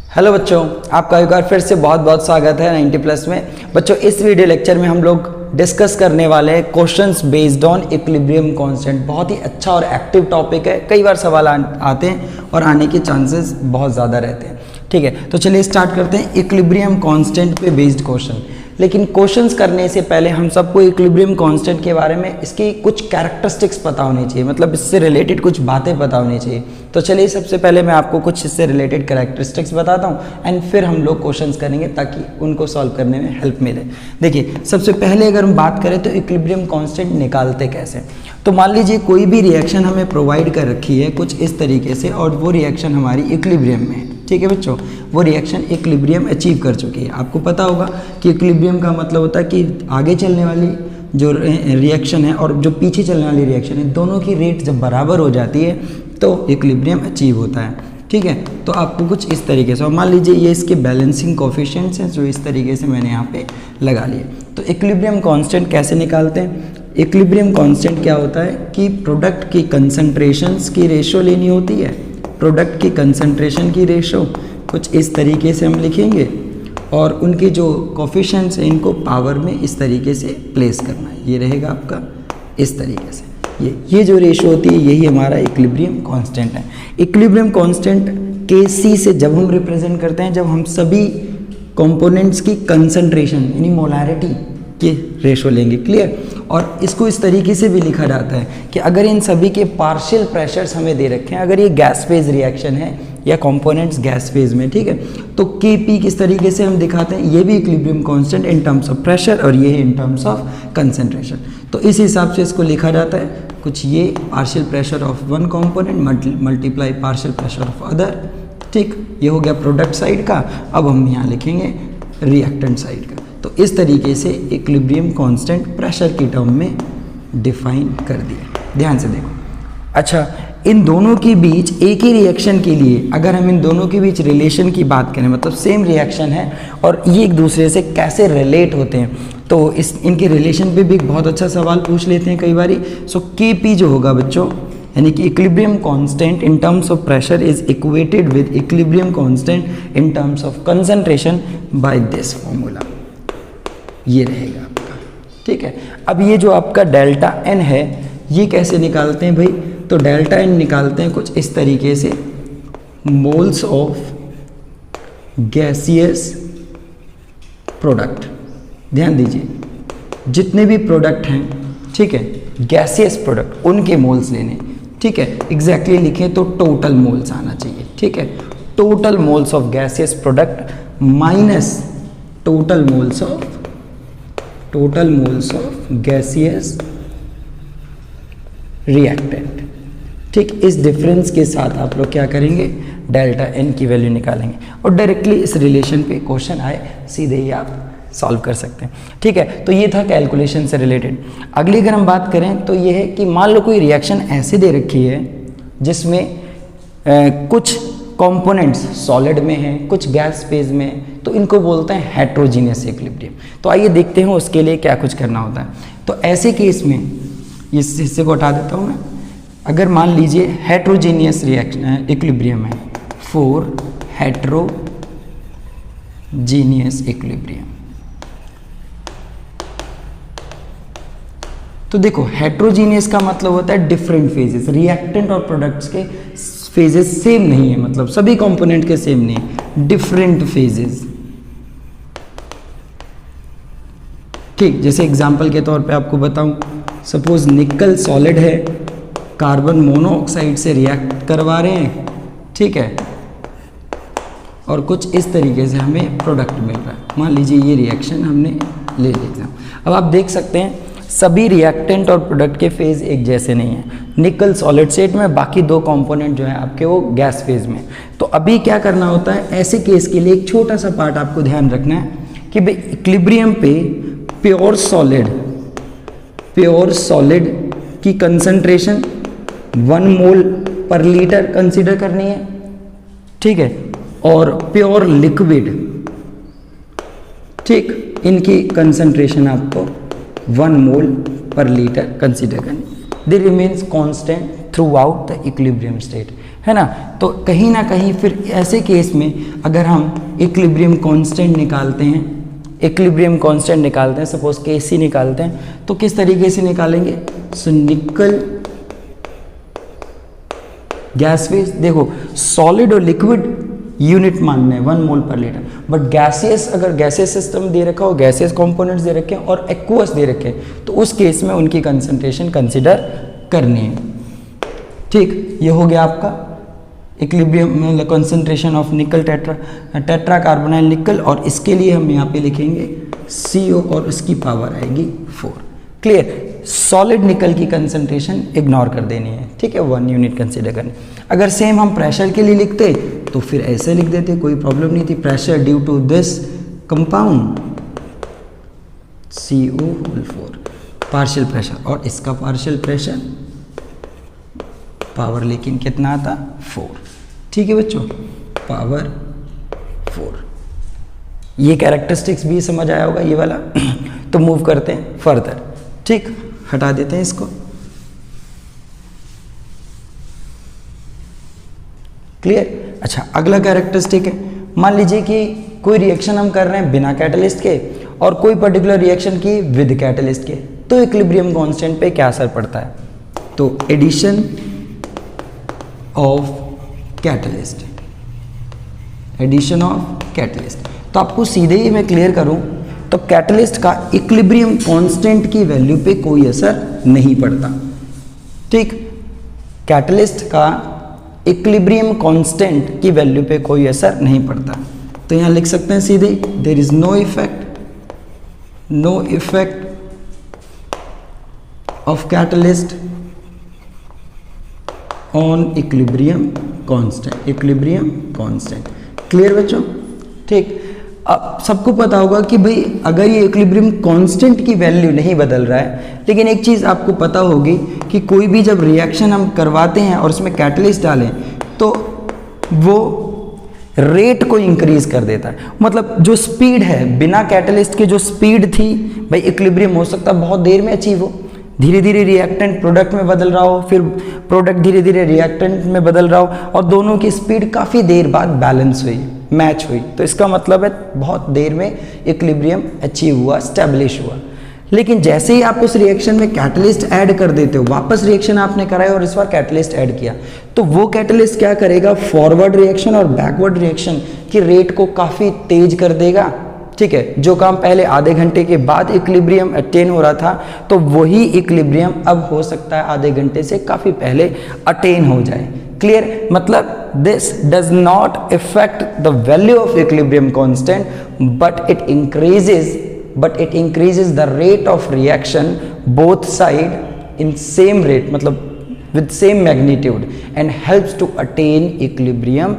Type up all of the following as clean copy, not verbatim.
Hello बच्चों, आपका एक बार फिर से बहुत बहुत स्वागत है 90 प्लस में। बच्चों, इस वीडियो लेक्चर में हम लोग डिस्कस करने वाले हैं questions based on equilibrium constant. बहुत ही अच्छा और एक्टिव टॉपिक है, कई बार सवाल आते हैं और आने के चांसेस बहुत ज़्यादा रहते हैं। ठीक है, तो चलिए स्टार्ट करते हैं इक्विलिब्रियम कांस्टेंट पे बेस्ड क्वेश्चन। लेकिन क्वेश्चंस करने से पहले हम सबको इक्विलिब्रियम कांस्टेंट के बारे में इसकी कुछ कैरेक्टरिस्टिक्स पता होनी चाहिए, मतलब इससे रिलेटेड कुछ बातें पता होनी चाहिए। तो चलिए सबसे पहले मैं आपको कुछ इससे रिलेटेड कैरेक्टरिस्टिक्स बताता हूँ एंड फिर हम लोग क्वेश्चंस करेंगे ताकि उनको सॉल्व करने में हेल्प मिले। देखिए, सबसे पहले अगर हम बात करें तो इक्विलिब्रियम कांस्टेंट निकालते कैसे। तो मान लीजिए कोई भी रिएक्शन हमें प्रोवाइड कर रखी है कुछ इस तरीके से और वो रिएक्शन हमारी इक्विलिब्रियम में है। ठीक है बच्चों, वो रिएक्शन इक्विलिब्रियम अचीव कर चुकी है। आपको पता होगा कि इक्विलिब्रियम का मतलब होता है कि आगे चलने वाली जो रिएक्शन है और जो पीछे चलने वाली रिएक्शन है, दोनों की रेट जब बराबर हो जाती है तो इक्विलिब्रियम अचीव होता है। ठीक है, तो आपको कुछ इस तरीके से, और मान लीजिए ये इसके बैलेंसिंग कोफिशिएंट्स हैं जो इस तरीके से मैंने यहाँ पे लगा लिए। तो इक्विलिब्रियम कांस्टेंट कैसे निकालते हैं। इक्विलिब्रियम कांस्टेंट क्या होता है कि प्रोडक्ट की कंसंट्रेशंस की रेशो लेनी होती है। प्रोडक्ट की कंसंट्रेशन की रेशो कुछ इस तरीके से हम लिखेंगे और उनके जो कोफिशिएंट्स हैं इनको पावर में इस तरीके से प्लेस करना है। ये रहेगा आपका इस तरीके से। ये जो रेशो होती है यही हमारा इक्विलिब्रियम कांस्टेंट है। इक्विलिब्रियम कांस्टेंट Kc से जब हम रिप्रेजेंट करते हैं, जब हम सभी कंपोनेंट्स की कंसंट्रेशन यानी मोलारिटी के रेशो लेंगे। क्लियर। और इसको इस तरीके से भी लिखा जाता है कि अगर इन सभी के पार्शियल प्रेशर्स हमें दे रखे हैं, अगर ये गैस फेज रिएक्शन है या कंपोनेंट्स गैस फेज में, ठीक है, तो Kp किस तरीके से हम दिखाते हैं, ये भी equilibrium constant in terms of pressure और ये इन टर्म्स ऑफ कंसंट्रेशन। तो इस हिसाब से इसको लिखा जाता है कुछ ये partial pressure of one component multiply partial pressure of other. ठीक, ये हो गया प्रोडक्ट साइड का। अब हम यहाँ लिखेंगे रिएक्टेंट साइड का। तो इस तरीके से इक्विलिब्रियम कांस्टेंट प्रेशर की टर्म में डिफाइन कर दिया। ध्यान से देखो। अच्छा, इन दोनों के बीच एक ही रिएक्शन के लिए अगर हम इन दोनों के बीच रिलेशन की बात करें, मतलब सेम रिएक्शन है और ये एक दूसरे से कैसे रिलेट होते हैं, तो इनके रिलेशन पे भी एक बहुत अच्छा सवाल पूछ लेते हैं कई बारी। सो Kp जो होगा बच्चों, यानी कि equilibrium constant in terms of pressure is equated with equilibrium constant in terms of concentration by this formula. ये रहेगा आपका। ठीक है, अब ये जो आपका डेल्टा N है ये कैसे निकालते हैं भाई। तो डेल्टा N निकालते हैं कुछ इस तरीके से, मोल्स ऑफ गैसियस प्रोडक्ट। ध्यान दीजिए, जितने भी प्रोडक्ट हैं, ठीक है, गैसियस प्रोडक्ट, उनके मोल्स लेने। ठीक है, एग्जैक्टली लिखें तो टोटल मोल्स आना चाहिए। ठीक है, total moles of gaseous product minus total moles of gaseous reactant. ठीक, इस डिफरेंस के साथ आप लोग क्या करेंगे, डेल्टा N की वैल्यू निकालेंगे और डायरेक्टली इस रिलेशन पे क्वेश्चन आए सीधे ही आप सॉल्व कर सकते हैं। ठीक है, तो ये था कैलकुलेशन से रिलेटेड। अगली अगर हम बात करें तो ये है कि मान लो कोई रिएक्शन ऐसे दे रखी है जिसमें कुछ कंपोनेंट्स सॉलिड में हैं, कुछ गैस फेज में हैं, तो इनको बोलते हैं हेट्रोजीनियस इक्विलिब्रियम। तो आइए देखते हैं उसके लिए क्या कुछ करना होता है। तो ऐसे केस में इस हिस्से को हटा देता हूँ मैं। अगर मान लीजिए हेट्रोजीनियस रिएक्शन इक्विलिब्रियम है, फॉर हेट्रोजीनियस इक्विलिब्रियम। तो देखो, हेट्रोजीनियस का मतलब होता है डिफरेंट फेजेस। रिएक्टेंट और प्रोडक्ट्स के फेजेस सेम नहीं है, मतलब सभी कंपोनेंट के सेम नहीं है, डिफरेंट फेजेस। ठीक, जैसे एग्जांपल के तौर पे आपको बताऊं, सपोज निकल सॉलिड है, कार्बन मोनोऑक्साइड से रिएक्ट करवा रहे हैं, ठीक है, और कुछ इस तरीके से हमें प्रोडक्ट मिल रहा है। मान लीजिए ये रिएक्शन हमने ले लिया। अब आप देख सकते हैं सभी रिएक्टेंट और प्रोडक्ट के फेज एक जैसे नहीं है। निकल सॉलिड स्टेट में, बाकी दो कंपोनेंट जो है आपके वो गैस फेज में। तो अभी क्या करना होता है, ऐसे केस के लिए एक छोटा सा पार्ट आपको ध्यान रखना है कि भाई इक्विलिब्रियम पे प्योर सॉलिड की कंसंट्रेशन 1 मोल पर लीटर कंसीडर करनी है। ठीक है, और प्योर लिक्विड, ठीक, इनकी कंसंट्रेशन आपको 1 मोल पर लीटर कंसीडर करनी। They remains constant throughout the equilibrium state. है ना। तो कहीं ना कहीं फिर ऐसे केस में अगर हम इक्विलिब्रियम कांस्टेंट निकालते हैं, सपोज Kc निकालते हैं, तो किस तरीके से निकालेंगे? सो निकल गैस फेज, देखो सॉलिड और लिक्विड यूनिट मानने हैं 1 मोल पर लीटर, बट गैसियस, अगर गैसियस सिस्टम दे रखा हो, गैसियस कंपोनेंट्स दे रखे हैं और एक्वस दे रखे हैं, तो उस केस में उनकी कंसंट्रेशन कंसिडर करनी है। ठीक, ये हो गया आपका इक्विलिब्रियम मतलब कंसंट्रेशन ऑफ निकल टेट्रा कार्बोनाइल निकल, और इसके लिए हम यहाँ पे लिखेंगे CO और उसकी पावर आएगी 4। क्लियर? सॉलिड निकल की कंसंट्रेशन इग्नोर कर देनी है, ठीक है, 1 यूनिट कंसीडर करनी। अगर सेम हम प्रेशर के लिए लिखते तो फिर ऐसे लिख देते, कोई प्रॉब्लम नहीं थी। Pressure due to this compound CO4 partial pressure, और इसका पार्शियल प्रेशर पावर लेकिन कितना आता? 4। ठीक है बच्चों, पावर 4। ये कैरेक्टरिस्टिक्स भी समझ आया होगा ये वाला। तो मूव करते हैं फर्दर। ठीक, हटा देते हैं इसको। क्लियर? अच्छा, अगला कैरेक्टरिस्टिक है, मान लीजिए कि कोई रिएक्शन हम कर रहे हैं बिना कैटलिस्ट के और कोई पर्टिकुलर रिएक्शन की विद कैटलिस्ट के, तो इक्विलिब्रियम कांस्टेंट पे क्या असर पड़ता है? तो addition of catalyst, addition of catalyst. तो आपको सीधे ही मैं क्लियर करूं तो कैटलिस्ट का इक्विलिब्रियम कांस्टेंट की वैल्यू पे कोई असर नहीं पड़ता। ठीक, कैटलिस्ट का इक्विलिब्रियम कांस्टेंट की वैल्यू पे कोई असर नहीं पड़ता। तो यहां लिख सकते हैं सीधे, there is no effect of catalyst on equilibrium constant. Clear बच्चों? ठीक, अब सबको पता होगा कि भाई अगर ये इक्विलिब्रियम कांस्टेंट की वैल्यू नहीं बदल रहा है, लेकिन एक चीज़ आपको पता होगी कि कोई भी जब रिएक्शन हम करवाते हैं और उसमें कैटलिस्ट डालें तो वो रेट को इंक्रीज कर देता है। मतलब जो स्पीड है, बिना कैटलिस्ट के जो स्पीड थी भाई, इक्विलिब्रियम हो सकता है बहुत देर में अचीव हो, धीरे धीरे रिएक्टेंट प्रोडक्ट में बदल रहा हो, फिर प्रोडक्ट धीरे धीरे रिएक्टेंट में बदल रहा हो, और दोनों की स्पीड काफ़ी देर बाद बैलेंस हुई, मैच हुई। तो इसका मतलब है बहुत देर में इक्विलिब्रियम अचीव हुआ, स्टैब्लिश हुआ। लेकिन जैसे ही आप उस रिएक्शन में कैटलिस्ट ऐड कर देते हो, वापस रिएक्शन आपने कराया और इस बार कैटलिस्ट ऐड किया, तो वो कैटलिस्ट क्या करेगा? फॉरवर्ड रिएक्शन और बैकवर्ड रिएक्शन की रेट को काफ़ी तेज कर देगा। ठीक है, जो काम पहले आधे घंटे के बाद इक्विलिब्रियम अटेन हो रहा था, तो वही इक्विलिब्रियम अब हो सकता है आधे घंटे से काफ़ी पहले अटेन हो जाए। क्लियर? मतलब this does not effect the value of equilibrium constant, but it increases the rate of reaction both side in same rate, मतलब with same magnitude, and helps to attain equilibrium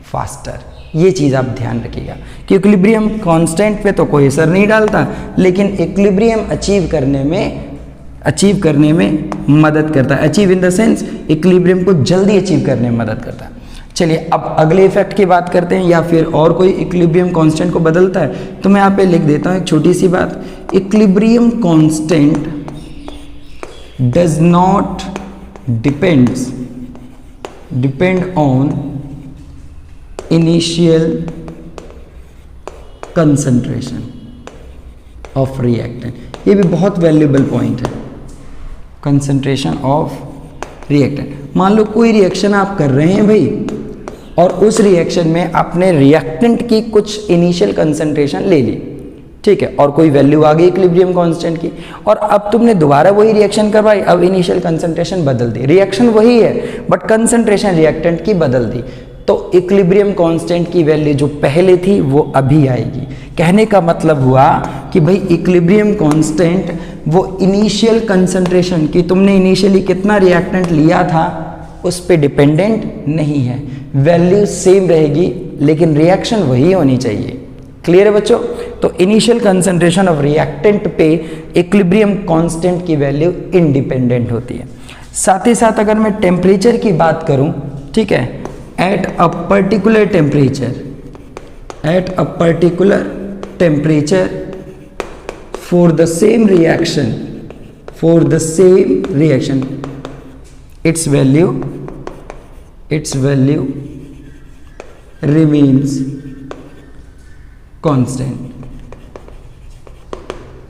faster. ये चीज़ आप ध्यान रखिएगा कि equilibrium constant पे तो कोई असर नहीं डालता, लेकिन इक्विलिब्रियम अचीव करने में मदद करता है। Achieve in the sense equilibrium को जल्दी अचीव करने में मदद करता है। चलिए अब अगले इफेक्ट की बात करते हैं, या फिर और कोई इक्विलिब्रियम कांस्टेंट को बदलता है, तो मैं यहाँ पे लिख देता हूँ एक छोटी सी बात, equilibrium constant does not depend on initial concentration of reactant. ये भी बहुत वैल्यूएबल पॉइंट है, कंसंट्रेशन ऑफ रिएक्टेंट। मान लो कोई रिएक्शन आप कर रहे हैं भाई, और उस रिएक्शन में आपने रिएक्टेंट की कुछ इनिशियल कंसंट्रेशन ले ली, ठीक है, और कोई वैल्यू आ गई इक्विलिब्रियम कांस्टेंट की, और अब तुमने दोबारा वही रिएक्शन करवाई, अब इनिशियल कंसंट्रेशन बदल दी, रिएक्शन वही है बट कंसंट्रेशन रिएक्टेंट की बदल दी, तो इक्विलिब्रियम कांस्टेंट की वैल्यू जो पहले थी वो अभी आएगी। कहने का मतलब हुआ कि भाई इक्विलिब्रियम कांस्टेंट वो इनिशियल कंसंट्रेशन की, तुमने इनिशियली कितना रिएक्टेंट लिया था उस पे डिपेंडेंट नहीं है, वैल्यू सेम रहेगी लेकिन रिएक्शन वही होनी चाहिए। क्लियर है बच्चों? तो इनिशियल कंसंट्रेशन ऑफ रिएक्टेंट पे इक्विलिब्रियम कांस्टेंट की वैल्यू इंडिपेंडेंट होती है। साथ ही साथ अगर मैं टेम्परेचर की बात करूं, ठीक है, at a particular temperature for the same reaction its its value remains constant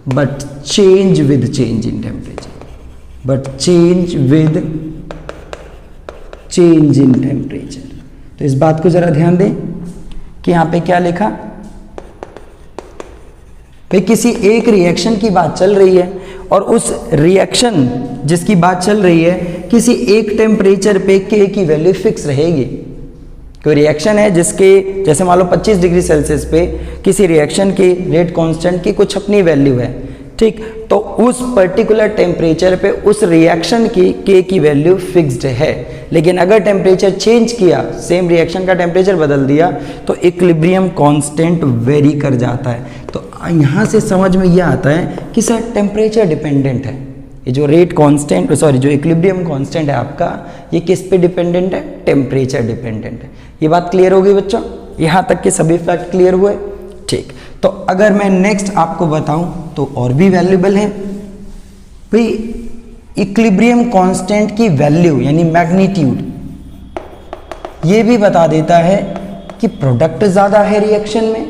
but change with change in temperature, but change with change in temperature। तो इस बात को जरा ध्यान दें कि यहां पे क्या लिखा, भाई किसी एक रिएक्शन की बात चल रही है और उस रिएक्शन जिसकी बात चल रही है किसी एक टेम्परेचर पे के की वैल्यू फिक्स रहेगी। कोई रिएक्शन है जिसके जैसे मान लो 25 डिग्री सेल्सियस पे किसी रिएक्शन की रेट कांस्टेंट की कुछ अपनी वैल्यू है, ठीक, तो उस पर्टिकुलर टेम्परेचर पे उस रिएक्शन की के की वैल्यू फिक्स्ड है। लेकिन अगर टेम्परेचर चेंज किया, सेम रिएक्शन का टेम्परेचर बदल दिया, तो इक्विलिब्रियम कांस्टेंट वेरी कर जाता है। तो यहाँ से समझ में यह आता है कि सर टेम्परेचर डिपेंडेंट है, ये जो रेट कांस्टेंट सॉरी जो इक्विलिब्रियम कांस्टेंट है आपका, ये किस पे डिपेंडेंट है, टेम्परेचर डिपेंडेंट है। ये बात क्लियर हो गई बच्चों, यहाँ तक के सभी फैक्ट क्लियर हुए, ठीक। तो अगर मैं नेक्स्ट आपको बताऊं तो और भी वैल्यूएबल है भाई, इक्विलिब्रियम कांस्टेंट की वैल्यू यानी मैग्नीट्यूड, ये भी बता देता है कि प्रोडक्ट ज़्यादा है रिएक्शन में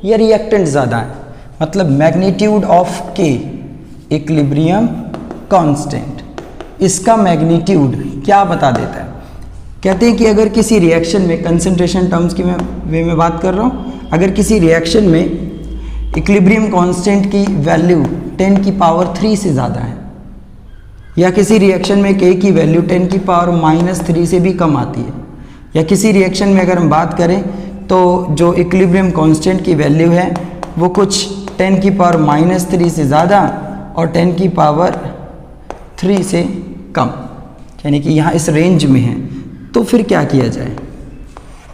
या रिएक्टेंट ज़्यादा है। मतलब मैग्नीट्यूड ऑफ के इक्विलिब्रियम कांस्टेंट, इसका मैग्नीट्यूड क्या बता देता है। कहते हैं कि अगर किसी रिएक्शन में, कंसंट्रेशन टर्म्स की वे में बात कर रहा हूँ, अगर किसी रिएक्शन में इक्विलिब्रियम कांस्टेंट की वैल्यू 10 की पावर 3 से ज़्यादा है, या किसी रिएक्शन में के की वैल्यू 10 की पावर -3 से भी कम आती है, या किसी रिएक्शन में अगर हम बात करें तो जो इक्विलिब्रियम कांस्टेंट की वैल्यू है वो कुछ 10 की पावर -3 से ज़्यादा और 10 की पावर 3 से कम, यानी कि यहाँ इस रेंज में है, तो फिर क्या किया जाए।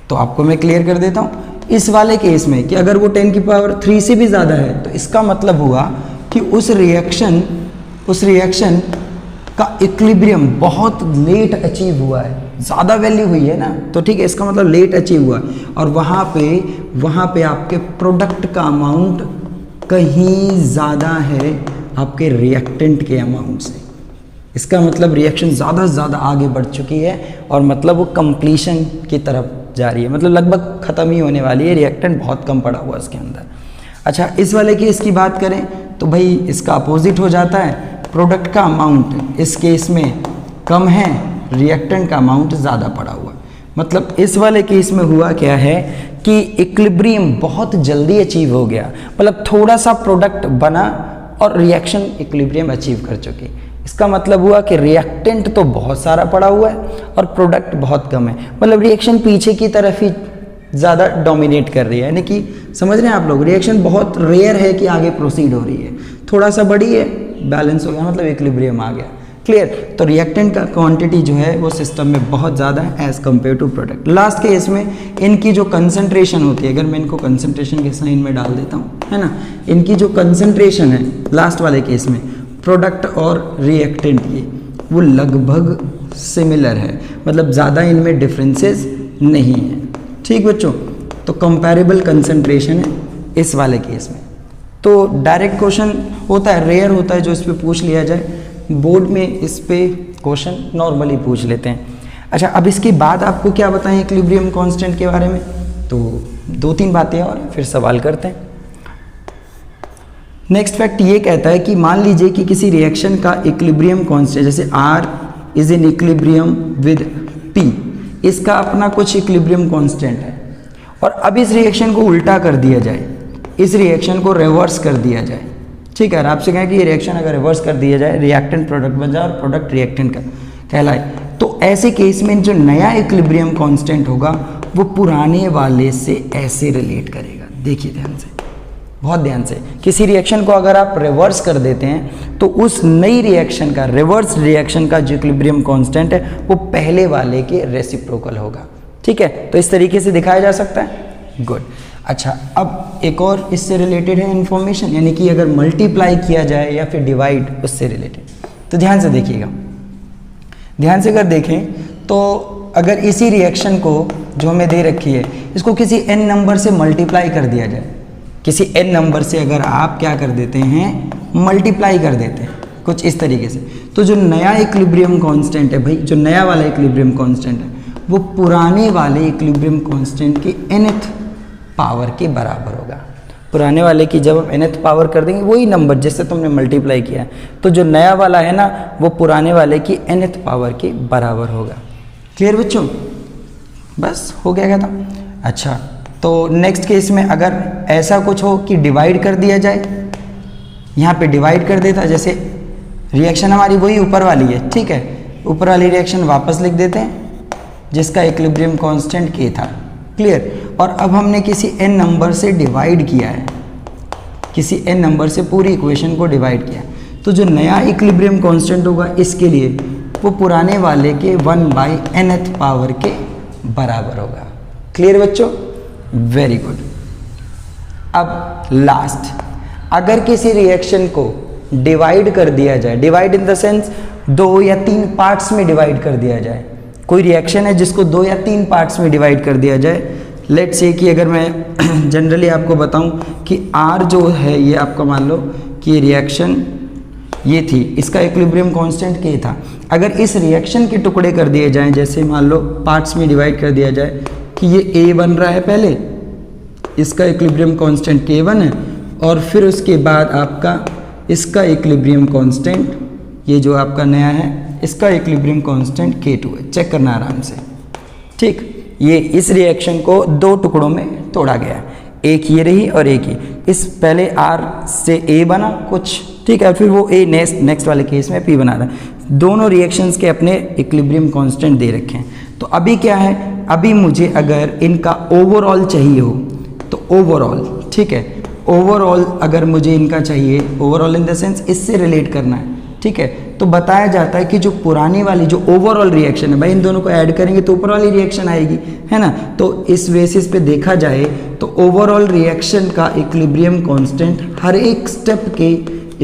तो आपको मैं क्लियर कर देता हूँ। इस वाले केस में कि अगर वो 10 की पावर 3 से भी ज़्यादा है तो इसका मतलब हुआ कि उस रिएक्शन का इक्विलिब्रियम बहुत लेट अचीव हुआ है, ज़्यादा वैल्यू हुई है ना, तो ठीक है, इसका मतलब लेट अचीव हुआ और वहाँ पे आपके प्रोडक्ट का अमाउंट कहीं ज़्यादा है आपके रिएक्टेंट के अमाउंट से। इसका मतलब रिएक्शन ज़्यादा से ज़्यादा आगे बढ़ चुकी है और मतलब वो कंप्लीशन की तरफ जा रही है, मतलब लगभग ख़त्म ही होने वाली है, रिएक्टेंट बहुत कम पड़ा हुआ इसके अंदर। अच्छा, इस वाले केस की बात करें तो भाई इसका अपोजिट हो जाता है, प्रोडक्ट का अमाउंट इस केस में कम है, रिएक्टेंट का अमाउंट ज़्यादा पड़ा हुआ। मतलब इस वाले केस में हुआ क्या है कि इक्विलिब्रियम बहुत जल्दी अचीव हो गया, मतलब थोड़ा सा प्रोडक्ट बना और रिएक्शन इक्विलिब्रियम अचीव कर चुकी। इसका मतलब हुआ कि रिएक्टेंट तो बहुत सारा पड़ा हुआ है और प्रोडक्ट बहुत कम है, मतलब रिएक्शन पीछे की तरफ ही ज़्यादा डोमिनेट कर रही है, यानी कि समझ रहे हैं आप लोग, रिएक्शन बहुत रेयर है कि आगे प्रोसीड हो रही है, थोड़ा सा बड़ी है, बैलेंस हो गया, मतलब इक्विलिब्रियम आ गया। क्लियर। तो रिएक्टेंट का क्वांटिटी जो है वो सिस्टम में बहुत ज़्यादा है as compare to product. Last case में इनकी जो कंसंट्रेशन होती है, अगर मैं इनको कंसंट्रेशन के साइन में डाल देता हूँ, है ना, इनकी जो कंसंट्रेशन है लास्ट वाले केस में प्रोडक्ट और रिएक्टेंट की, वो लगभग सिमिलर है, मतलब ज़्यादा इनमें डिफरेंसेस नहीं है। ठीक बच्चों, तो कंपैरेबल कंसंट्रेशन है इस वाले केस में। तो डायरेक्ट क्वेश्चन होता है, रेयर होता है जो इस पे पूछ लिया जाए, बोर्ड में इस पे क्वेश्चन नॉर्मली पूछ लेते हैं। अच्छा, अब इसके बाद आपको क्या बताएं इक्विलिब्रियम कांस्टेंट के बारे में, तो 2-3 बातें और फिर सवाल करते हैं। नेक्स्ट फैक्ट ये कहता है कि मान लीजिए कि किसी रिएक्शन का इक्विलिब्रियम कांस्टेंट, जैसे R is in equilibrium with P, इसका अपना कुछ इक्विलिब्रियम कांस्टेंट है, और अब इस रिएक्शन को उल्टा कर दिया जाए, इस रिएक्शन को रिवर्स कर दिया जाए। ठीक है, आपसे कहें कि ये रिएक्शन अगर रिवर्स कर दिया जाए, रिएक्टेंट प्रोडक्ट बन जाए और प्रोडक्ट रिएक्टेंट का कहलाए, तो ऐसे केस में जो नया इक्विलिब्रियम कांस्टेंट होगा वो पुराने वाले से ऐसे रिलेट करेगा। देखिए ध्यान से, बहुत ध्यान से, किसी रिएक्शन को अगर आप रिवर्स कर देते हैं तो उस नई रिएक्शन का, रिवर्स रिएक्शन का जो इक्विलिब्रियम कांस्टेंट है वो पहले वाले के रेसिप्रोकल होगा। ठीक है, तो इस तरीके से दिखाया जा सकता है। गुड। अच्छा, अब एक और इससे रिलेटेड है इन्फॉर्मेशन, यानी कि अगर मल्टीप्लाई किया जाए या फिर डिवाइड, उससे रिलेटेड। तो ध्यान से देखिएगा, ध्यान से अगर देखें तो अगर इसी रिएक्शन को जो हमें दे रखी है, इसको किसी n नंबर से मल्टीप्लाई कर दिया जाए, किसी n नंबर से अगर आप क्या कर देते हैं, मल्टीप्लाई कर देते हैं कुछ इस तरीके से, तो जो नया इक्विलिब्रियम कांस्टेंट है भाई, जो नया वाला इक्विलिब्रियम कांस्टेंट है वो पुराने वाले इक्विलिब्रियम कांस्टेंट की nth पावर के बराबर होगा। पुराने वाले की जब हम nth पावर कर देंगे वही नंबर जिससे तुमने मल्टीप्लाई किया है, तो जो नया वाला है ना वो पुराने वाले की nth पावर के बराबर होगा। क्लियर बच्चों? बस हो गया क्या था। अच्छा, तो नेक्स्ट केस में अगर ऐसा कुछ हो कि डिवाइड कर दिया जाए, यहाँ पे डिवाइड कर देता, जैसे रिएक्शन हमारी वही ऊपर वाली है, ठीक है, ऊपर वाली रिएक्शन वापस लिख देते हैं जिसका इक्विलिब्रियम कांस्टेंट k था। क्लियर? और अब हमने किसी n नंबर से डिवाइड किया है, किसी n नंबर से पूरी इक्वेशन को डिवाइड किया, तो जो नया इक्विलिब्रियम कांस्टेंट होगा इसके लिए वो पुराने वाले के 1/nth पावर के बराबर होगा। क्लियर बच्चों? Very good. अब लास्ट, अगर किसी रिएक्शन को डिवाइड कर दिया जाए, डिवाइड इन द सेंस 2 या 3 पार्ट्स में डिवाइड कर दिया जाए, कोई रिएक्शन है जिसको 2 या 3 पार्ट्स में डिवाइड कर दिया जाए, लेट्स से कि अगर मैं जनरली आपको बताऊं कि R जो है ये आपका मान लो कि रिएक्शन ये थी, इसका इक्विलिब्रियम कांस्टेंट k था। अगर इस रिएक्शन के टुकड़े कर दिए जाएं, जैसे मान लो पार्ट्स में डिवाइड कर दिया जाए कि ये A बन रहा है, पहले इसका इक्विलिब्रियम कांस्टेंट k1 है, और फिर उसके बाद आपका इसका इक्विलिब्रियम कांस्टेंट, ये जो आपका नया है इसका इक्विलिब्रियम कांस्टेंट k2 है। चेक करना आराम से, ठीक। ये इस रिएक्शन को 2 टुकड़ों में तोड़ा गया, एक ये रही और एक ये, इस पहले R से A बना कुछ, ठीक है, फिर वो A नेक्स्ट वाले केस में P बना रहा है। दोनों रिएक्शंस के अपने इक्विलिब्रियम कांस्टेंट दे रखे हैं। तो अभी क्या है, अभी मुझे अगर इनका ओवरऑल चाहिए हो तो ओवरऑल, ठीक है, ओवरऑल अगर मुझे इनका चाहिए, ओवरऑल इन द सेंस इससे रिलेट करना है, ठीक है, तो बताया जाता है कि जो पुरानी वाली जो ओवरऑल रिएक्शन है, भाई इन दोनों को ऐड करेंगे तो ऊपर वाली रिएक्शन आएगी, है ना। तो इस बेसिस पे देखा जाए तो ओवरऑल रिएक्शन का इक्विलिब्रियम कांस्टेंट हर एक स्टेप के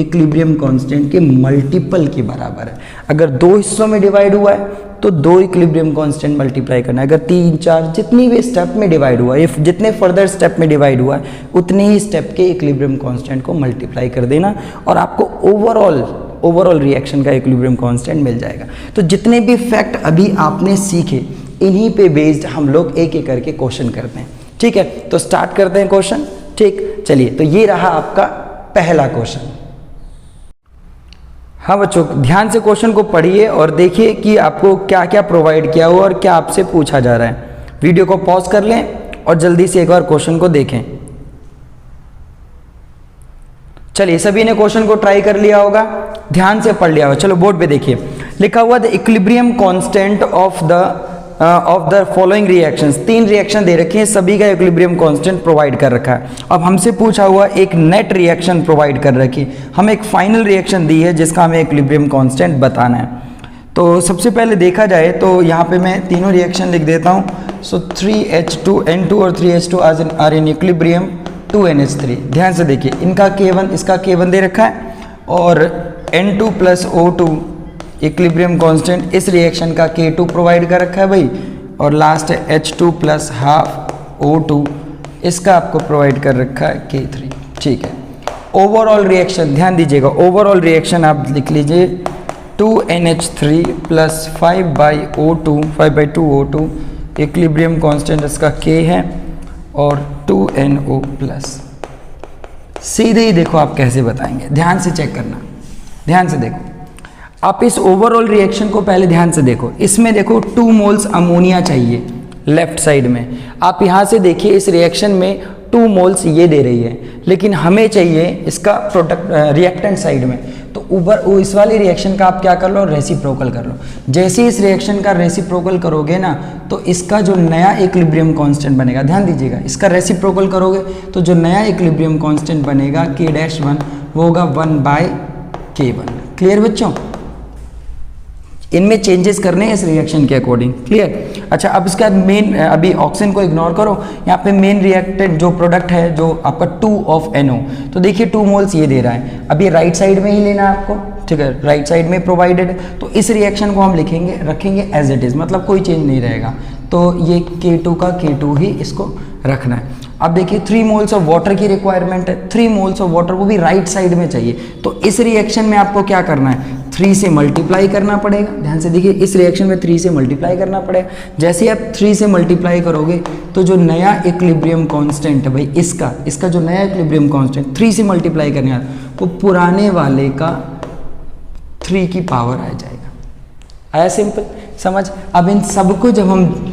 इक्विलिब्रियम कांस्टेंट के मल्टीपल के बराबर है। अगर 2 हिस्सों में डिवाइड हुआ है तो 2 इक्विलिब्रियम कांस्टेंट मल्टीप्लाई करना है। अगर 3, 4 जितनी भी स्टेप में डिवाइड हुआ है, जितने फर्दर स्टेप में डिवाइड हुआ है उतने ही स्टेप के इक्विलिब्रियम कांस्टेंट को मल्टीप्लाई कर देना और आपको ओवरऑल रिएक्शन का इक्विलिब्रियम कांस्टेंट मिल जाएगा। तो जितने भी फैक्ट अभी आपने सीखे इन्हीं पे बेस्ड हम लोग एक एक करके क्वेश्चन करते हैं, ठीक है। तो स्टार्ट करते हैं क्वेश्चन, ठीक। चलिए, तो ये रहा आपका पहला क्वेश्चन। हाँ बच्चों, ध्यान से क्वेश्चन को पढ़िए और देखिए कि आपको क्या क्या प्रोवाइड किया हुआ और क्या आपसे पूछा जा रहा है। वीडियो को पॉज कर लें और जल्दी से एक बार क्वेश्चन को देखें। चलिए, सभी ने क्वेश्चन को ट्राई कर लिया होगा, ध्यान से पढ़ लिया होगा। चलो बोर्ड पे देखिए, लिखा हुआ the equilibrium constant of the following reactions. 3 reaction दे रखे हैं, सभी का इक्विलिब्रियम कांस्टेंट प्रोवाइड कर रखा है। अब हमसे पूछा हुआ एक नेट रिएक्शन प्रोवाइड कर रखी, हम एक फाइनल रिएक्शन दी है जिसका हमें इक्विलिब्रियम कांस्टेंट बताना है। तो सबसे पहले देखा जाए तो यहाँ पे मैं तीनों रिएक्शन लिख देता हूँ। सो 3H2N2 और 3H2 are in equilibrium 2NH3। ध्यान से देखिए, इनका K1, इसका K1 दे रखा है और N2 plus O2 equilibrium constant इस रिएक्शन का K2 प्रोवाइड कर रखा है भाई, और लास्ट है H2 प्लस हाफ O2, इसका आपको प्रोवाइड कर रखा है K3, ठीक है। ओवरऑल रिएक्शन ध्यान दीजिएगा, ओवरऑल रिएक्शन आप लिख लीजिए 2NH3 plus 5/2 O2 equilibrium constant इसका K है और 2NO प्लस। सीधे ही देखो आप कैसे बताएंगे, ध्यान से चेक करना, ध्यान से देखो। आप इस ओवरऑल रिएक्शन को पहले ध्यान से देखो। इसमें देखो 2 मोल्स अमोनिया चाहिए लेफ्ट साइड में। आप यहाँ से देखिए, इस रिएक्शन में 2 मोल्स ये दे रही है, लेकिन हमें चाहिए इसका प्रोडक्ट रिएक्टेंट साइड में। तो ऊपर इस वाली रिएक्शन का आप क्या कर लो, रेसिप्रोकल कर लो। जैसे इस रिएक्शन का रेसिप्रोकल करोगे ना, तो इसका जो नया इक्विलिब्रियम कांस्टेंट बनेगा, ध्यान दीजिएगा, इसका रेसिप्रोकल करोगे तो जो नया इक्विलिब्रियम कांस्टेंट बनेगा K-1 वो होगा 1/K1। क्लियर बच्चों? इनमें चेंजेस करने हैं इस रिएक्शन के अकॉर्डिंग। क्लियर? अच्छा, अब इसका मेन, अभी ऑक्सीजन को इग्नोर करो, यहाँ पे मेन रिएक्टेंट जो प्रोडक्ट है जो आपका 2 ऑफ NO, तो देखिए 2 मोल्स ये दे रहा है। अब ये राइट साइड में ही लेना है आपको, ठीक है, राइट साइड में प्रोवाइडेड है। तो इस रिएक्शन को हम रखेंगे एज इट इज, मतलब कोई चेंज नहीं रहेगा। तो ये K2 का K2 ही इसको रखना है। अब देखिए 3 मोल्स ऑफ वाटर की रिक्वायरमेंट है, 3 मोल्स ऑफ वाटर वो भी राइट साइड में चाहिए। तो इस रिएक्शन में आपको क्या करना है, 3 से मल्टीप्लाई करना पड़ेगा। ध्यान से देखिए, इस रिएक्शन में 3 से मल्टीप्लाई करना पड़ेगा। जैसे ही आप 3 से मल्टीप्लाई करोगे तो जो नया इक्विलिब्रियम कांस्टेंट है भाई, इसका जो नया इक्विलिब्रियम कांस्टेंट 3 से मल्टीप्लाई करने वाला, वो पुराने वाले का 3 की पावर आ जाएगा। आया सिंपल समझ। अब इन सबको जब हम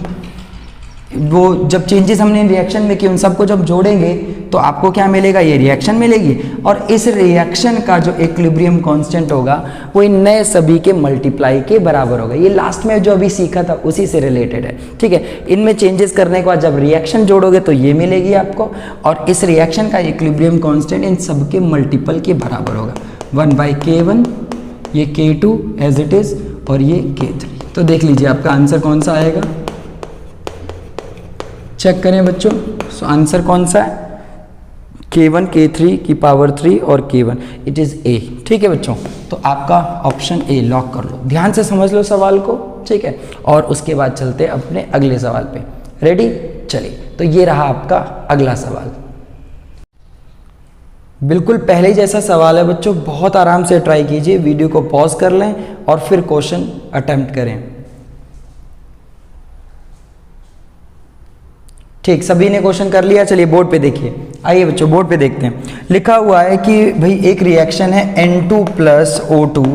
जब चेंजेस हमने रिएक्शन में किए, उन सबको जब जोड़ेंगे तो आपको क्या मिलेगा, ये रिएक्शन मिलेगी। और इस रिएक्शन का जो इक्विलिब्रियम कांस्टेंट होगा वो इन नए सभी के मल्टीप्लाई के बराबर होगा। ये लास्ट में जो अभी सीखा था उसी से रिलेटेड है, ठीक है। इनमें चेंजेस करने के बाद जब रिएक्शन जोड़ोगे तो ये मिलेगी आपको, और इस रिएक्शन का इक्विलिब्रियम कांस्टेंट इन सबके मल्टीपल के बराबर होगा। 1/K1, ये K2 एज इट इज, और ये K3। तो देख लीजिए आपका आंसर कौन सा आएगा, चेक करें बच्चों। सो आंसर कौन सा है, K1 K3 की पावर 3 और K1, इट इज़ A। ठीक है बच्चों, तो आपका ऑप्शन A लॉक कर लो। ध्यान से समझ लो सवाल को, ठीक है। और उसके बाद चलते हैं अपने अगले सवाल पे। रेडी, चलिए। तो ये रहा आपका अगला सवाल, बिल्कुल पहले जैसा सवाल है बच्चों। बहुत आराम से ट्राई कीजिए, वीडियो को पॉज कर लें और फिर क्वेश्चन अटेम्प्ट करें। ठीक, सभी ने क्वेश्चन कर लिया। चलिए बोर्ड पे देखिए, आइए बच्चों बोर्ड पे देखते हैं। लिखा हुआ है कि भाई एक रिएक्शन है N2 + O2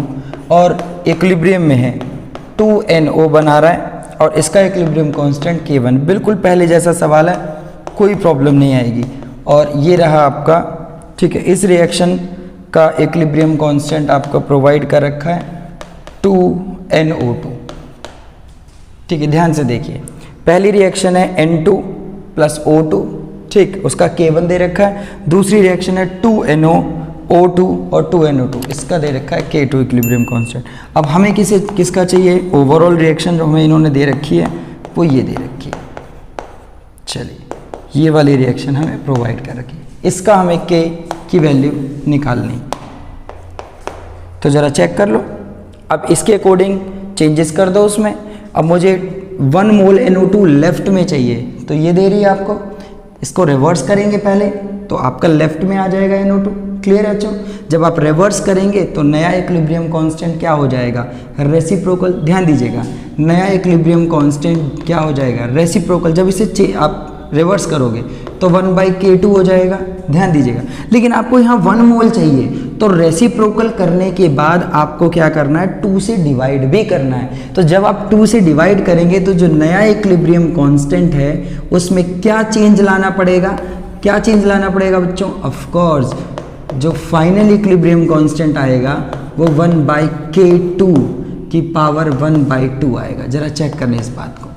और इक्विलिब्रियम में है 2NO बना रहा है और इसका इक्विलिब्रियम कांस्टेंट K1। बिल्कुल पहले जैसा सवाल है, कोई प्रॉब्लम नहीं आएगी। और ये रहा आपका, ठीक है, इस रिएक्शन का इक्विलिब्रियम कांस्टेंट आपको प्रोवाइड कर रखा है 2NO2। ठीक है, ध्यान से देखिए, पहली रिएक्शन है N2 + O2, ठीक, उसका K1 दे रखा है। दूसरी रिएक्शन है 2NO2 और 2NO2, इसका दे रखा है K2 इक्विलिब्रियम कांस्टेंट। अब हमें किसका चाहिए, ओवरऑल रिएक्शन जो हमें इन्होंने दे रखी है वो ये दे रखी है। चलिए, ये वाली रिएक्शन हमें प्रोवाइड कर रखी है, इसका हमें K की वैल्यू निकालनी। तो ज़रा चेक कर लो। अब इसके अकॉर्डिंग चेंजेस कर दो उसमें। अब मुझे 1 मोल NO2 लेफ्ट में चाहिए, तो ये दे रही है आपको। इसको रिवर्स करेंगे पहले तो आपका लेफ्ट में आ जाएगा NO2। क्लियर है बच्चों। जब आप रिवर्स करेंगे तो नया इक्विलिब्रियम कांस्टेंट क्या हो जाएगा, रेसिप्रोकल। ध्यान दीजिएगा, नया इक्विलिब्रियम कांस्टेंट क्या हो जाएगा, रेसिप्रोकल। जब इसे आप रिवर्स करोगे तो 1/K2 हो जाएगा। ध्यान दीजिएगा, लेकिन आपको यहाँ 1 मोल चाहिए, तो रेसिप्रोकल करने के बाद आपको क्या करना है, 2 से डिवाइड भी करना है। तो जब आप 2 से डिवाइड करेंगे तो जो नया इक्विलिब्रियम कांस्टेंट है उसमें क्या चेंज लाना पड़ेगा, क्या चेंज लाना पड़ेगा बच्चों, ऑफ कोर्स जो फाइनल इक्विलिब्रियम कांस्टेंट आएगा वो 1/K2 की पावर 1/2 आएगा। जरा चेक करने इस बात को।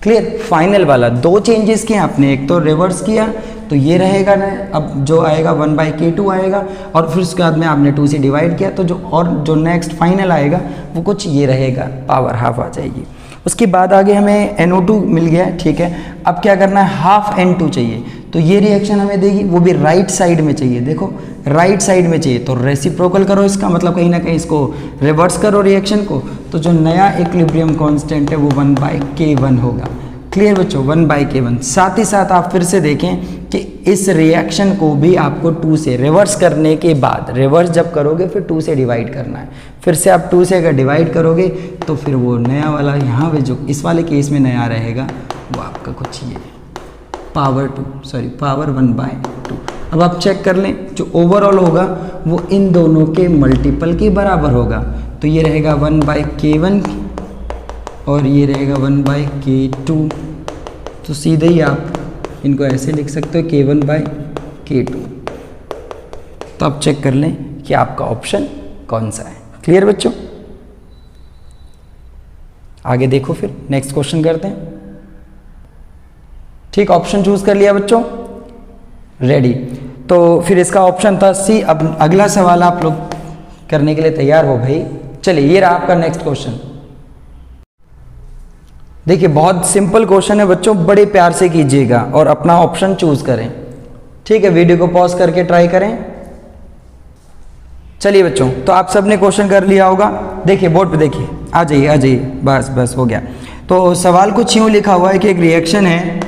क्लियर, फाइनल वाला 2 चेंजेस किए आपने, एक तो रिवर्स किया तो ये रहेगा ना, अब जो आएगा 1/K2 आएगा, और फिर उसके बाद में आपने 2 से डिवाइड किया तो जो नेक्स्ट फाइनल आएगा वो कुछ ये रहेगा, पावर हाफ आ जाएगी। उसके बाद आगे हमें NO2 मिल गया, ठीक है। अब क्या करना है, हाफ N2 चाहिए, तो ये रिएक्शन हमें देगी, वो भी राइट साइड में चाहिए। देखो राइट साइड में चाहिए तो रेसिप्रोकल करो इसका, मतलब कहीं ना कहीं इसको रिवर्स करो रिएक्शन को, तो जो नया इक्विलिब्रियम कांस्टेंट है वो 1/K1 होगा। क्लियर बच्चों, 1/K1। साथ ही साथ आप फिर से देखें कि इस रिएक्शन को भी आपको 2 से रिवर्स करने के बाद, रिवर्स जब करोगे फिर 2 से डिवाइड करना है। फिर से आप 2 से अगर डिवाइड करोगे तो फिर वो नया वाला यहाँ पे जो इस वाले केस में नया रहेगा वो आपका कुछ ये पावर 1/2। अब आप चेक कर लें, जो ओवरऑल होगा वो इन दोनों के मल्टीपल के बराबर होगा। तो ये रहेगा 1/K1 और ये रहेगा 1/K2। तो सीधे ही आप इनको ऐसे लिख सकते हो K1/K2। तो आप चेक कर लें कि आपका ऑप्शन कौन सा है। क्लियर बच्चों, आगे देखो, फिर नेक्स्ट क्वेश्चन करते हैं। ठीक, ऑप्शन चूज कर लिया बच्चों, रेडी। तो फिर इसका ऑप्शन था C। अब अगला सवाल आप लोग करने के लिए तैयार हो भाई। चलिए, ये रहा आपका नेक्स्ट क्वेश्चन। देखिए बहुत सिंपल क्वेश्चन है बच्चों, बड़े प्यार से कीजिएगा और अपना ऑप्शन चूज करें। ठीक है, वीडियो को पॉज करके ट्राई करें। चलिए बच्चों, तो आप सबने क्वेश्चन कर लिया होगा। देखिए बोर्ड पे देखिए, आ जाइए, बस हो गया। तो सवाल कुछ यूँ लिखा हुआ है कि एक रिएक्शन है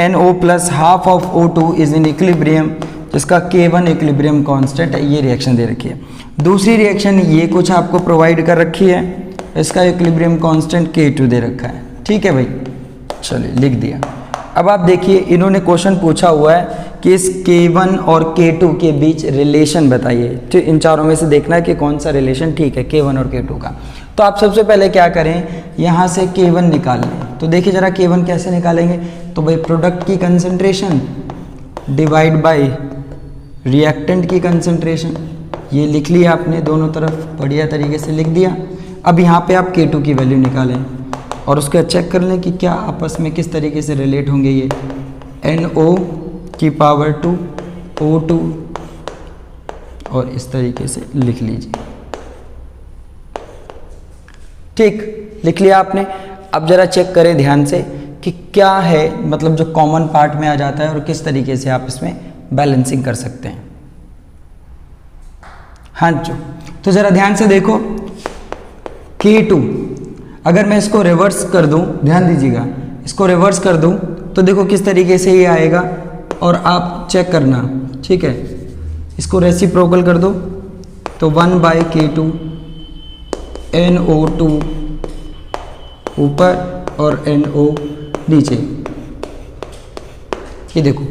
NO + half of O2 is in equilibrium, जिसका K1 इक्विलिब्रियम कांस्टेंट है। ये रिएक्शन दे रखी है। दूसरी रिएक्शन ये कुछ आपको प्रोवाइड कर रखी है, इसका इक्विलिब्रियम कांस्टेंट K2 दे रखा है। ठीक है भाई, चलिए लिख दिया। अब आप देखिए इन्होंने क्वेश्चन पूछा हुआ है कि इस K1 और K2 के बीच रिलेशन बताइए। तो इन चारों में से देखना है कि कौन सा रिलेशन ठीक है K1 और K2 का। तो आप सबसे पहले क्या करें, यहाँ से K1 निकाल लें। तो देखिए जरा K1 कैसे निकालेंगे, तो भाई प्रोडक्ट की कंसंट्रेशन डिवाइड बाय रिएक्टेंट की कंसंट्रेशन, ये लिख लिया आपने, दोनों तरफ बढ़िया तरीके से लिख दिया। अब यहाँ पे आप K2 की वैल्यू निकालें और उसका चेक कर लें कि क्या आपस में किस तरीके से रिलेट होंगे। ये NO की पावर 2 O2 और इस तरीके से लिख लीजिए। ठीक, लिख लिया आपने। अब जरा चेक करें ध्यान से कि क्या है, मतलब जो कॉमन पार्ट में आ जाता है और किस तरीके से आप इसमें बैलेंसिंग कर सकते हैं। हाँ तो जरा ध्यान से देखो, K2 अगर मैं इसको रिवर्स कर दूं, ध्यान दीजिएगा, इसको रिवर्स कर दूं तो देखो किस तरीके से ये आएगा और आप चेक करना। ठीक है, इसको रेसिप्रोकल कर दो तो 1/K2 NO2 ऊपर और NO नीचे। ये देखो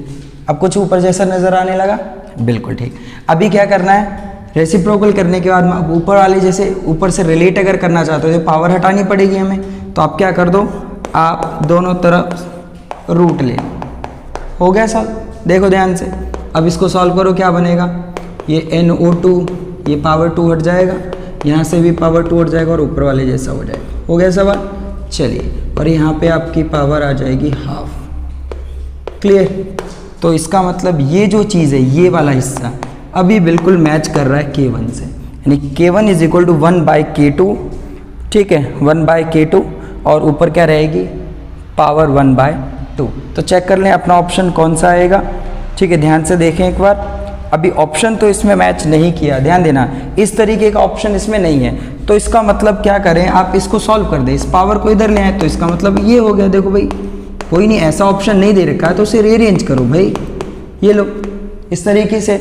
अब कुछ ऊपर जैसा नजर आने लगा, बिल्कुल ठीक। अभी क्या करना है, रेसिप्रोकल करने के बाद अब ऊपर वाले जैसे ऊपर से रिलेट अगर करना चाहते हो तो पावर हटानी पड़ेगी हमें। तो आप क्या कर दो, आप दोनों तरफ रूट ले, हो गया सॉल्व। देखो ध्यान से, अब इसको सॉल्व करो, क्या बनेगा, ये NO2 ये पावर 2 हट जाएगा, यहाँ से भी पावर 2 हट जाएगा और ऊपर वाले जैसा हो जाएगा। हो गया सवाल, चलिए। और यहाँ पे आपकी पावर आ जाएगी हाफ। क्लियर। तो इसका मतलब ये जो चीज़ है, ये वाला हिस्सा अभी बिल्कुल मैच कर रहा है K1 से, यानी K1 is equal to 1/K2। ठीक है, 1/K2 और ऊपर क्या रहेगी, पावर 1/2। तो चेक कर लें अपना ऑप्शन कौन सा आएगा। ठीक है, ध्यान से देखें एक बार, अभी ऑप्शन तो इसमें मैच नहीं किया, ध्यान देना, इस तरीके का ऑप्शन इसमें नहीं है। तो इसका मतलब क्या करें, आप इसको सॉल्व कर दें, इस पावर को इधर ले आए, तो इसका मतलब ये हो गया। देखो भाई, कोई नहीं, ऐसा ऑप्शन नहीं दे रखा है तो उसे रीअरेंज करो भाई, ये लो इस तरीके से,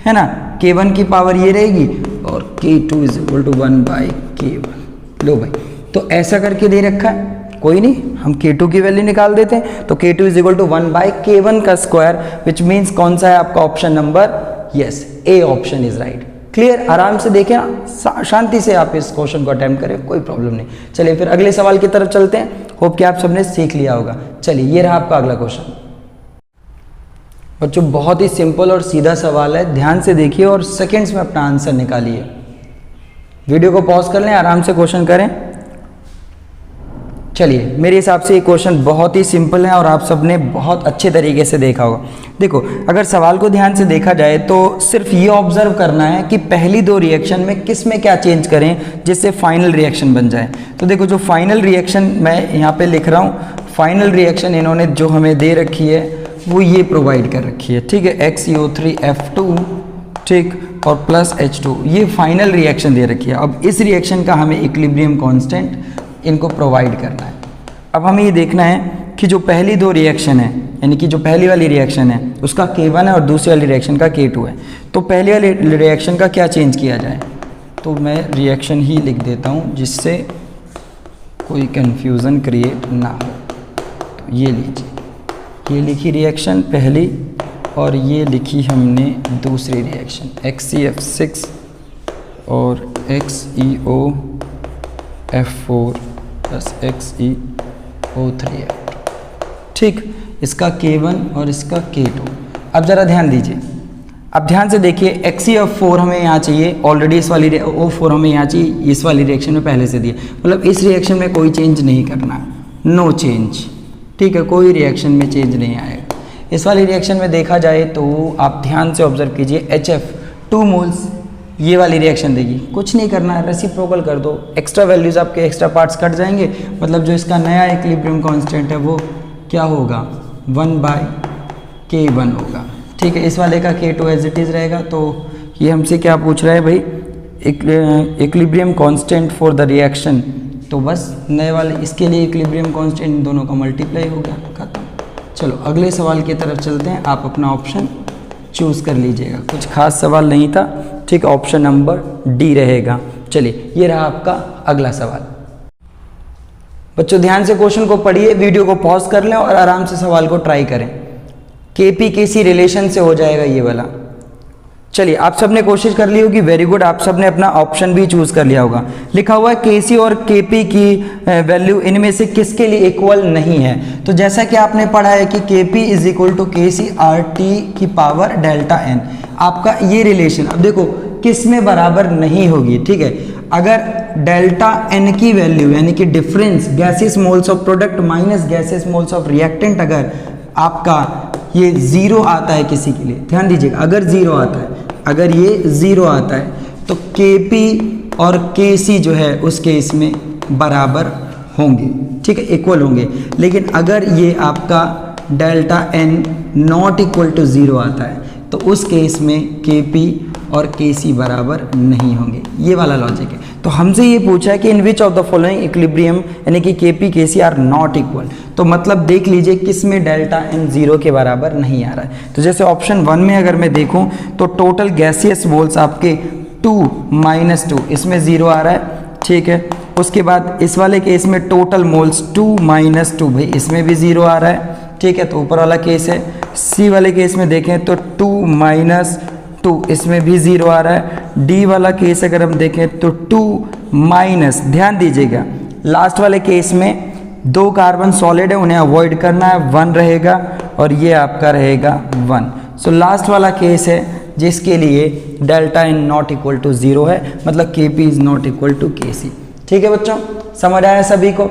है ना। K1 की पावर ये रहेगी और K2 is equal to 1/K1। लो भाई, तो ऐसा करके दे रखा है, कोई नहीं, हम K2 की वैल्यू निकाल देते हैं। तो K2 is equal to 1/K1 का स्क्वायर, विच मीन्स कौन सा है आपका option number, yes, A option is right. Clear, आराम से देखें, शांति से आप इस क्वेश्चन को अटेम्प्ट करें, कोई प्रॉब्लम नहीं। चलिए फिर अगले सवाल की तरफ चलते हैं। होप कि आप सबने सीख लिया होगा। चलिए, ये रहा आपका अगला क्वेश्चन। बच्चों बहुत ही सिंपल और सीधा सवाल है, ध्यान से देखिए और सेकंड्स में अपना आंसर निकालिए। वीडियो को पॉज कर लें, आराम से क्वेश्चन करें। चलिए, मेरे हिसाब से ये क्वेश्चन बहुत ही सिंपल है और आप सबने बहुत अच्छे तरीके से देखा होगा। देखो, अगर सवाल को ध्यान से देखा जाए तो सिर्फ ये ऑब्जर्व करना है कि पहली दो रिएक्शन में किस में क्या चेंज करें जिससे फाइनल रिएक्शन बन जाए। तो देखो, जो फाइनल रिएक्शन मैं यहाँ पे लिख रहा हूँ, फाइनल रिएक्शन इन्होंने जो हमें दे रखी है वो ये प्रोवाइड कर रखी है। ठीक है, XCO3F2, ठीक, और प्लस H2, ये फाइनल रिएक्शन दे रखी है। अब इस रिएक्शन का हमें इक्विलिब्रियम कांस्टेंट इनको प्रोवाइड करना है। अब हमें ये देखना है कि जो पहली दो रिएक्शन है, यानी कि जो पहली वाली रिएक्शन है उसका K1 है और दूसरी वाली रिएक्शन का K2 है। तो पहली वाली रिएक्शन का क्या चेंज किया जाए, तो मैं रिएक्शन ही लिख देता हूँ जिससे कोई कन्फ्यूज़न क्रिएट ना हो। तो ये लीजिए, ये लिखी रिएक्शन पहली और ये लिखी हमने दूसरी रिएक्शन, XCF6 और XeOF4 प्लस XeO3F2। ठीक, इसका K1 और इसका K2। अब ज़रा ध्यान दीजिए, अब ध्यान से देखिए, XeF4 हमें यहाँ चाहिए, ऑलरेडी इस वाली O4 हमें यहाँ चाहिए, इस वाली रिएक्शन में पहले से दिए, मतलब इस रिएक्शन में कोई चेंज नहीं करना, नो चेंज। ठीक है, कोई रिएक्शन में चेंज नहीं आएगा। इस वाली रिएक्शन में देखा जाए तो आप ध्यान से ऑब्जर्व कीजिए, HF 2 मोल्स ये वाली रिएक्शन देगी, कुछ नहीं करना है, रेसिप्रोकल कर दो, एक्स्ट्रा वैल्यूज़ आपके एक्स्ट्रा पार्ट्स कट जाएंगे, मतलब जो इसका नया इक्विलिब्रियम कांस्टेंट है वो क्या होगा, 1/K1 होगा। ठीक है, इस वाले का K2 एज इट इज़ रहेगा। तो ये हमसे क्या पूछ रहा है भाई, equilibrium constant for the reaction, तो बस नए वाले इसके लिए इक्विलिब्रियम कांस्टेंट इन दोनों का मल्टीप्लाई हो गया, खत्म। चलो अगले सवाल की तरफ चलते हैं, आप अपना ऑप्शन चूज़ कर लीजिएगा, कुछ खास सवाल नहीं था। ठीक है, ऑप्शन नंबर डी रहेगा। चलिए ये रहा आपका अगला सवाल। बच्चों ध्यान से क्वेश्चन को पढ़िए, वीडियो को पॉज कर लें और आराम से सवाल को ट्राई करें। केपी केसी रिलेशन से हो जाएगा ये वाला। चलिए आप सबने कोशिश कर ली होगी, वेरी गुड, आप सबने अपना ऑप्शन भी चूज कर लिया होगा। लिखा हुआ है केसी और केपी की वैल्यू इनमें से किसके लिए इक्वल नहीं है। तो जैसा कि आपने पढ़ा है कि KP is equal to KC R T की पावर डेल्टा एन, आपका ये रिलेशन अब देखो किस में बराबर नहीं होगी। ठीक है, अगर डेल्टा एन की वैल्यू यानी कि difference gases moles of product minus gases moles of reactant अगर आपका ये जीरो आता है किसी के लिए, ध्यान दीजिएगा, अगर जीरो आता है, अगर ये जीरो आता है तो केपी और केसी जो है उस केस में बराबर होंगे। ठीक है, इक्वल होंगे। लेकिन अगर ये आपका delta N not equal to zero आता है तो उस केस में केपी और केसी बराबर नहीं होंगे। ये वाला लॉजिक है। तो हमसे ये पूछा है कि in which of the following equilibrium यानी कि KP KC are not equal, तो मतलब देख लीजिए किस में डेल्टा एन जीरो के बराबर नहीं आ रहा है। तो जैसे ऑप्शन 1 में अगर मैं देखूं तो टोटल गैसियस मोल्स आपके 2 - 2 इसमें जीरो आ रहा है। ठीक है, उसके बाद इस वाले केस में टोटल मोल्स 2 - 2 भाई इसमें भी जीरो आ रहा है। ठीक है, तो ऊपर वाला केस है। सी वाले केस में देखें तो 2 - 2 इसमें भी जीरो आ रहा है। डी वाला केस अगर हम देखें तो 2 ध्यान दीजिएगा लास्ट वाले केस में 2 कार्बन सॉलिड है, उन्हें अवॉइड करना है, 1 रहेगा और ये आपका रहेगा 1। सो लास्ट वाला केस है जिसके लिए delta N not equal to zero है, मतलब KP is not equal to KC. ठीक है बच्चों, समझ आया सभी को।